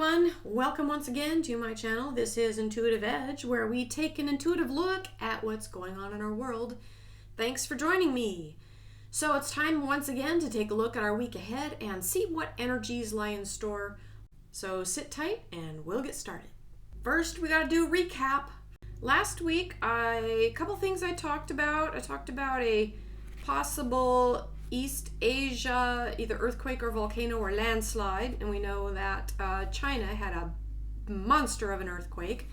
everyone, welcome once again to my channel. This is Intuitive Edge, where we take an intuitive look at what's going on in our world. Thanks for joining me. So it's time once again to take a look at our week ahead and see what energies lie in store. So sit tight and we'll get started. First, we gotta do a recap. Last week, a couple things I talked about. I talked about a possible East Asia, either earthquake or volcano or landslide, and we know that China had a monster of an earthquake.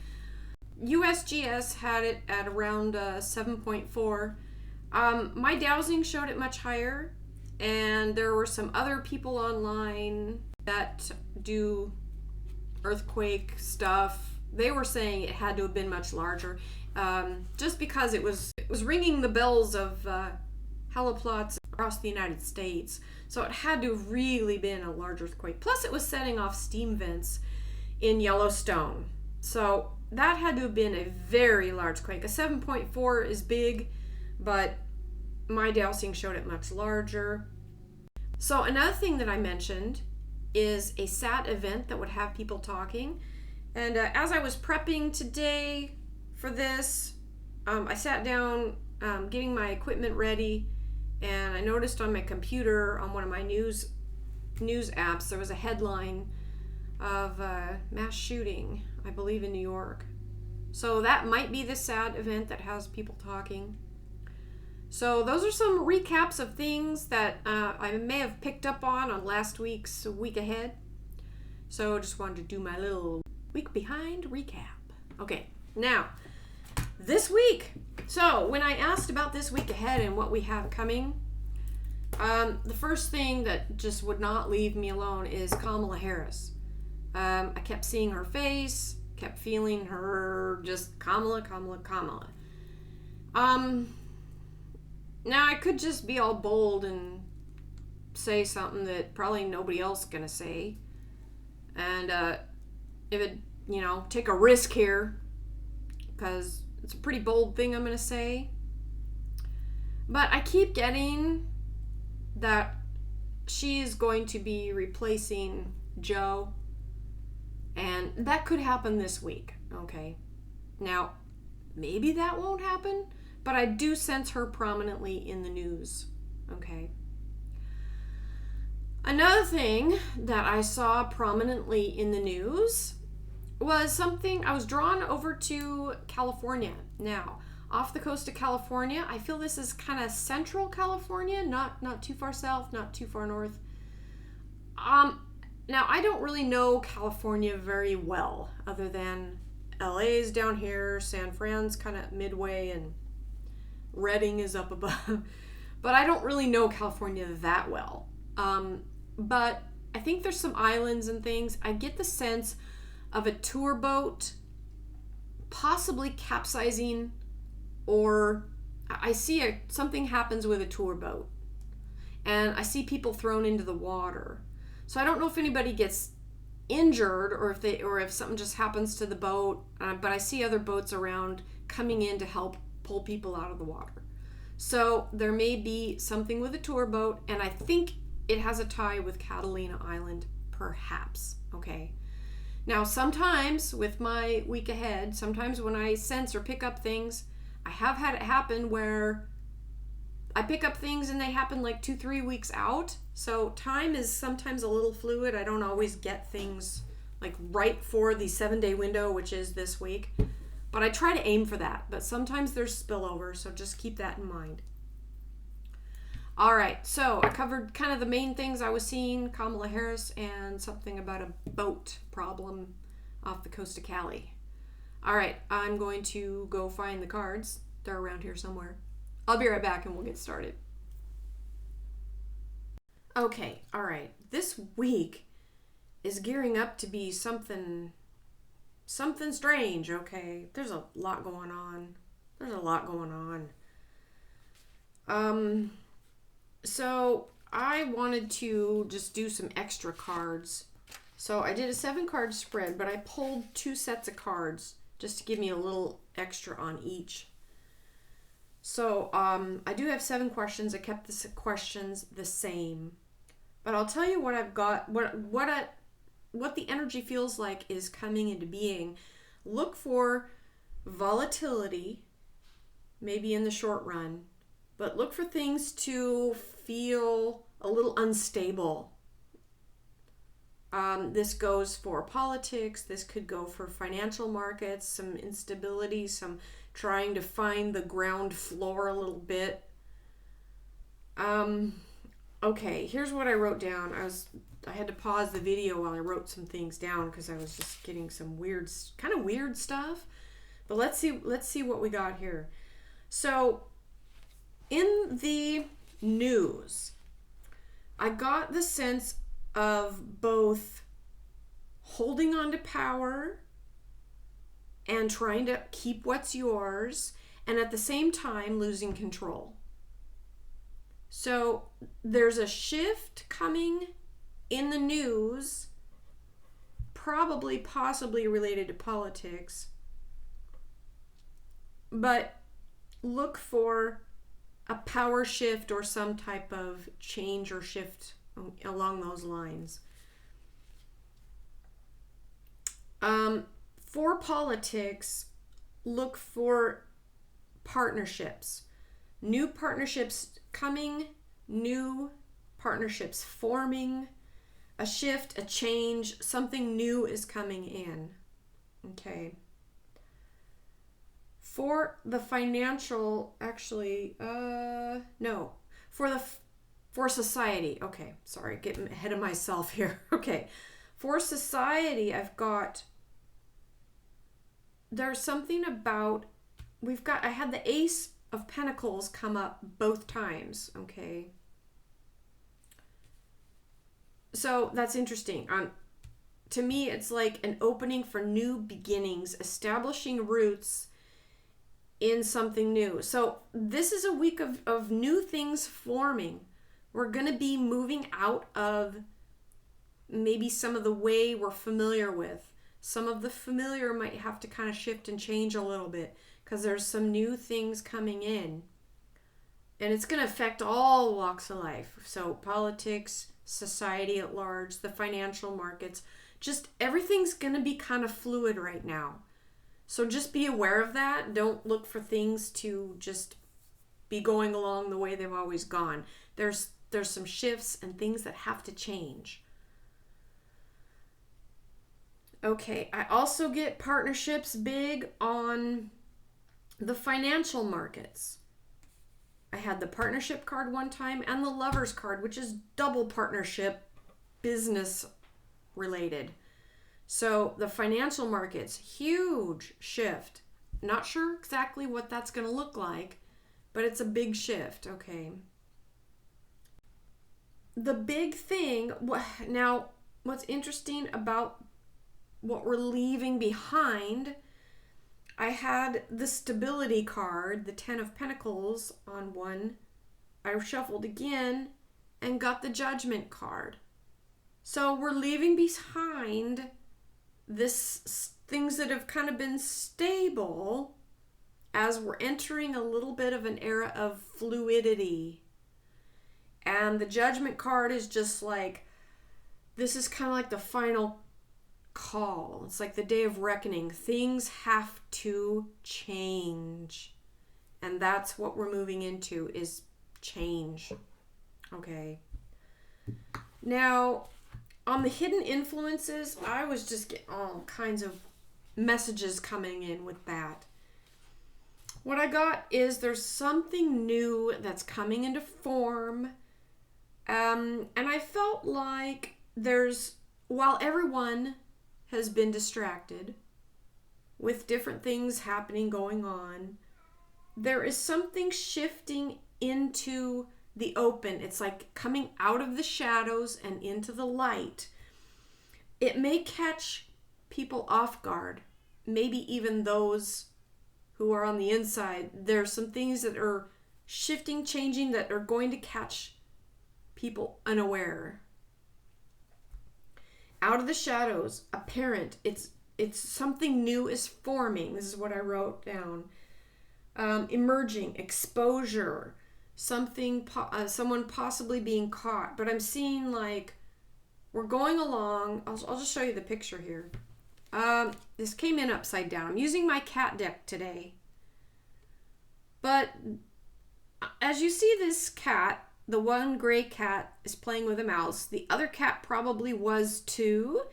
USGS had it at around 7.4. My dowsing showed it much higher, and there were some other people online that do earthquake stuff. They were saying it had to have been much larger, just because it was ringing the bells of heliplots across the United States. So it had to have really been a large earthquake. Plus it was setting off steam vents in Yellowstone. So that had to have been a very large quake. A 7.4 is big, but my dowsing showed it much larger. So another thing that I mentioned is a SAT event that would have people talking. And as I was prepping today for this, I sat down getting my equipment ready, and I noticed on my computer, on one of my news apps, there was a headline of a mass shooting, I believe in New York. So that might be the SAT event that has people talking. So those are some recaps of things that I may have picked up on last week's week ahead. So just wanted to do my little week behind recap. Okay, now this week. So when I asked about this week ahead and what we have coming, the first thing that just would not leave me alone is Kamala Harris. I kept seeing her face, kept feeling her, just Kamala. Now I could just be all bold and say something that probably nobody else is gonna say, and if it, take a risk here, because it's a pretty bold thing I'm going to say. But I keep getting that she's going to be replacing Joe. And that could happen this week. Okay. Now, maybe that won't happen, but I do sense her prominently in the news. Okay. Another thing that I saw prominently in the news was something. I was drawn over to California. Now, off the coast of California, I feel this is kind of central California, not too far south, not too far north. Now I don't really know California very well, other than LA's down here, San Fran's kind of midway, and Redding is up above. But I don't really know California that well. But I think there's some islands and things. I get the sense of a tour boat possibly capsizing, or I see something happens with a tour boat, and I see people thrown into the water. So I don't know if anybody gets injured or if something just happens to the boat, but I see other boats around coming in to help pull people out of the water. So there may be something with a tour boat, and I think it has a tie with Catalina Island, perhaps. Okay. Now, sometimes with my week ahead, sometimes when I sense or pick up things, I have had it happen where I pick up things and they happen like 2-3 weeks out. So time is sometimes a little fluid. I don't always get things like right for the 7-day window, which is this week. But I try to aim for that. But sometimes there's spillover, so just keep that in mind. All right, so I covered kind of the main things I was seeing, Kamala Harris, and something about a boat problem off the coast of Cali. All right, I'm going to go find the cards. They're around here somewhere. I'll be right back and we'll get started. Okay, all right. This week is gearing up to be something strange, okay? There's a lot going on. So I wanted to just do some extra cards. So I did a 7-card spread, but I pulled 2 sets of cards just to give me a little extra on each. So I do have 7 questions. I kept the questions the same. But I'll tell you what I've got, what what the energy feels like is coming into being. Look for volatility, maybe in the short run, but look for things to feel a little unstable. This goes for politics. This could go for financial markets, some instability, some trying to find the ground floor a little bit. Okay, here's what I wrote down. I had to pause the video while I wrote some things down because I was just getting some kind of weird stuff. But let's see what we got here. So, in the news, I got the sense of both holding on to power and trying to keep what's yours, and at the same time losing control. So there's a shift coming in the news, possibly related to politics, but look for a power shift or some type of change or shift along those lines. For politics, look for partnerships. New partnerships coming, new partnerships forming, a shift, a change, something new is coming in. Okay. For the financial, for society. Okay, sorry, getting ahead of myself here. Okay. For society, there's something about, I had the Ace of Pentacles come up both times, okay? So that's interesting. To me, it's like an opening for new beginnings, establishing roots in something new. So this is a week of new things forming. We're going to be moving out of maybe some of the way we're familiar with. Some of the familiar might have to kind of shift and change a little bit because there's some new things coming in. And it's going to affect all walks of life. So politics, society at large, the financial markets, just everything's going to be kind of fluid right now. So just be aware of that. Don't look for things to just be going along the way they've always gone. There's some shifts and things that have to change. Okay, I also get partnerships big on the financial markets. I had the partnership card one time and the lovers card, which is double partnership, business related. So the financial markets, huge shift. Not sure exactly what that's going to look like, but it's a big shift, okay? The big thing, now what's interesting about what we're leaving behind, I had the stability card, the 10 of Pentacles on one. I shuffled again and got the Judgment card. So we're leaving behind things that have kind of been stable as we're entering a little bit of an era of fluidity. And the Judgment card is just like, this is kind of like the final call. It's like the day of reckoning. Things have to change. And that's what we're moving into, is change. Okay. Now, on the hidden influences, I was just getting all kinds of messages coming in with that. What I got is there's something new that's coming into form. And I felt like while everyone has been distracted with different things happening, going on, there is something shifting into the open. It's like coming out of the shadows and into the light. It may catch people off guard, maybe even those who are on the inside. There's some things that are shifting, changing, that are going to catch people unaware. Out of the shadows, apparent. It's something new is forming. This is what I wrote down. Emerging, exposure, someone possibly being caught. But I'm seeing like we're going along. I'll just show you the picture here. This came in upside down. I'm using my cat deck today. But as you see, this cat, the one gray cat, is playing with a mouse. The other cat probably was too.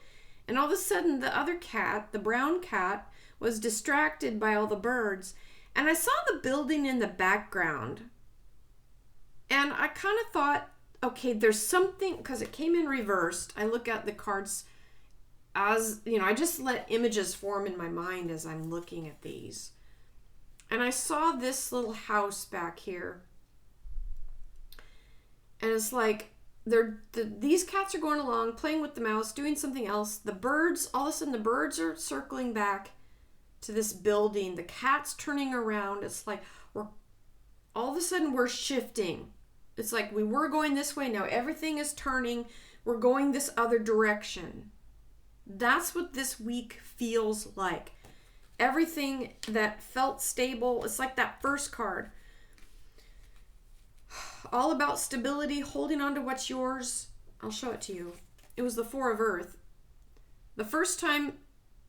And all of a sudden, the other cat, the brown cat, was distracted by all the birds. And I saw the building in the background. And I kind of thought, okay, there's something, because it came in reversed. I look at the cards as, I just let images form in my mind as I'm looking at these. And I saw this little house back here. And it's like, these cats are going along, playing with the mouse, doing something else. The birds, all of a sudden the birds are circling back to this building. The cat's turning around. It's like, all of a sudden we're shifting. It's like we were going this way, now everything is turning. We're going this other direction. That's what this week feels like. Everything that felt stable, it's like that first card. All about stability, holding on to what's yours. I'll show it to you. It was the Four of Earth. The first time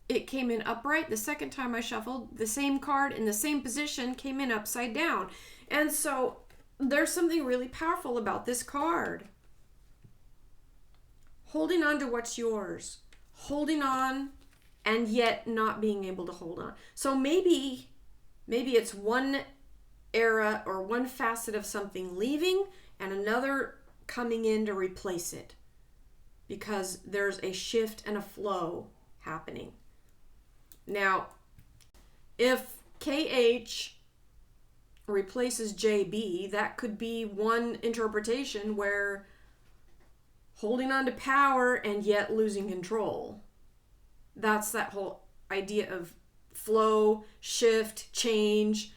it came in upright. The second time I shuffled, the same card in the same position came in upside down. And so there's something really powerful about this card. Holding on to what's yours. Holding on and yet not being able to hold on. So maybe it's one era or one facet of something leaving and another coming in to replace it, because there's a shift and a flow happening. Now, if KH replaces JB, that could be one interpretation where holding on to power and yet losing control. That's that whole idea of flow, shift, change.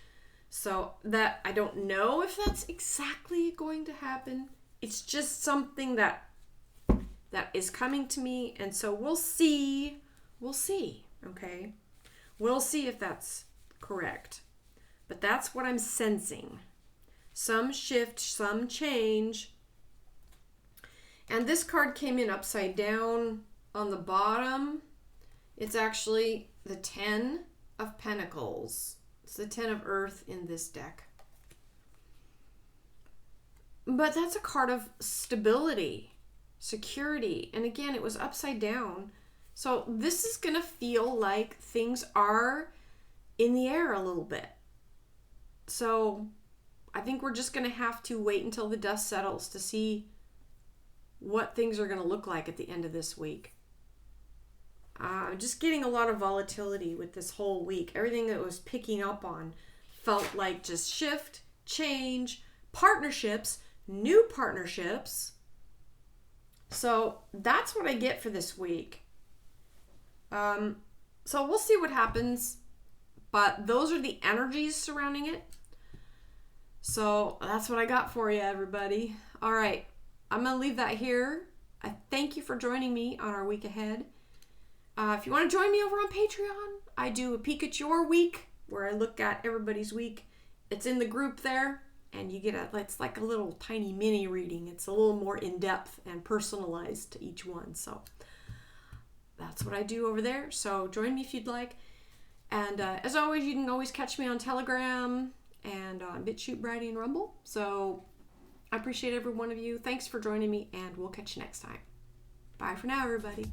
So that, I don't know if that's exactly going to happen. It's just something that is coming to me. And so we'll see, okay? We'll see if that's correct. But that's what I'm sensing. Some shift, some change. And this card came in upside down on the bottom. It's actually the 10 of Pentacles. It's the 10 of Earth in this deck. But that's a card of stability, security. And again, it was upside down. So this is going to feel like things are in the air a little bit. So I think we're just going to have to wait until the dust settles to see what things are going to look like at the end of this week. I'm just getting a lot of volatility with this whole week. Everything that was picking up on felt like just shift, change, partnerships, new partnerships. So that's what I get for this week. So we'll see what happens. But those are the energies surrounding it. So that's what I got for you, everybody. All right. I'm going to leave that here. I thank you for joining me on our week ahead. If you want to join me over on Patreon, I do a peek at your week where I look at everybody's week. It's in the group there, and you get it's like a little tiny mini reading. It's a little more in-depth and personalized to each one. So that's what I do over there. So join me if you'd like. And as always, you can always catch me on Telegram and on Bitchute, Brighteon, and Rumble. So I appreciate every one of you. Thanks for joining me, and we'll catch you next time. Bye for now, everybody.